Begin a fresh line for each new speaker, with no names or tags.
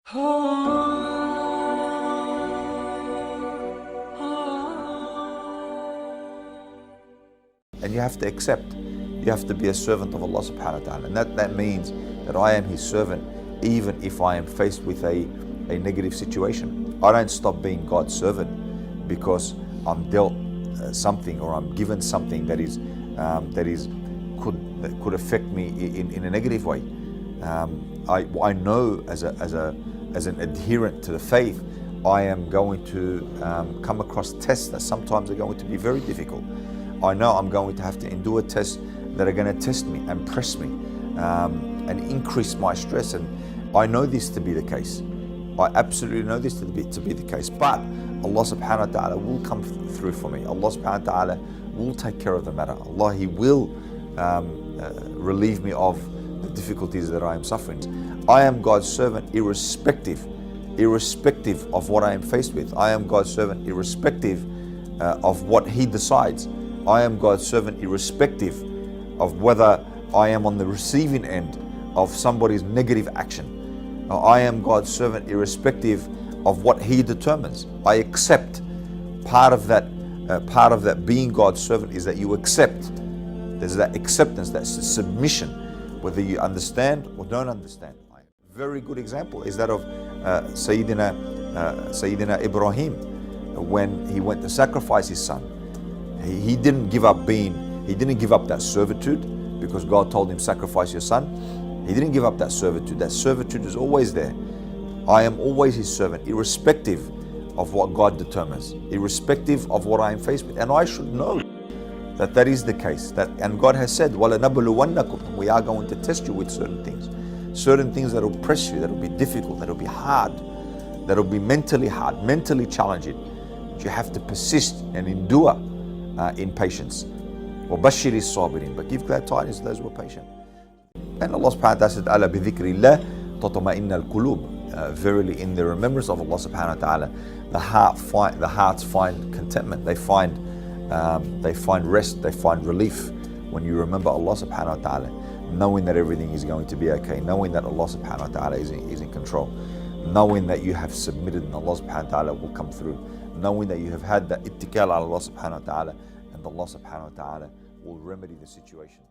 And you have to accept. You have to be a servant of Allah subhanahu wa ta'ala. And that means that I am His servant even if I am faced with a negative situation. I don't stop being God's servant because I'm dealt something or I'm given something that could affect me in a negative way. I know as an adherent to the faith, I am going to come across tests that sometimes are going to be very difficult. I know I'm going to have to endure tests that are going to test me and press me and increase my stress. And I know this to be the case. I absolutely know this to be the case. But Allah subhanahu wa ta'ala will come through for me. Allah subhanahu wa ta'ala will take care of the matter. Allah, He will relieve me of the difficulties that I am suffering. I am God's servant irrespective of what I am faced with. I am God's servant irrespective of what He decides. I am God's servant irrespective of whether I am on the receiving end of somebody's negative action. I am God's servant irrespective of what He determines. I accept. Part of that being God's servant is that you accept. There's that acceptance, that submission, whether you understand or don't understand. A very good example is that of Sayyidina Ibrahim when he went to sacrifice his son. He didn't give up that servitude because God told him sacrifice your son. He didn't give up that servitude. That servitude is always there. I am always His servant, irrespective of what God determines, irrespective of what I am faced with. And I should know that is the case. And God has said, وَلَنَبْلُوَنَّكُمْ, we are going to test you with certain things that will press you, that will be difficult, that will be hard, that will be mentally hard, mentally challenging. But you have to persist and endure in patience. وَبَشِّرِ الصَّابِرِينَ, but give glad tidings to those who are patient. And Allah subhanahu wa ta'ala said, أَلَا بِذِكْرِ اللَّهِ تَطْمَئِنَّ الْقُلُوبِ, verily in the remembrance of Allah subhanahu wa ta'ala, the hearts find contentment, they find rest, they find relief when you remember Allah subhanahu wa ta'ala, knowing that everything is going to be okay, knowing that Allah subhanahu wa ta'ala is in control, knowing that you have submitted and Allah subhanahu wa ta'ala will come through, knowing that you have had that ittikal ala Allah subhanahu wa ta'ala and Allah subhanahu wa ta'ala will remedy the situation.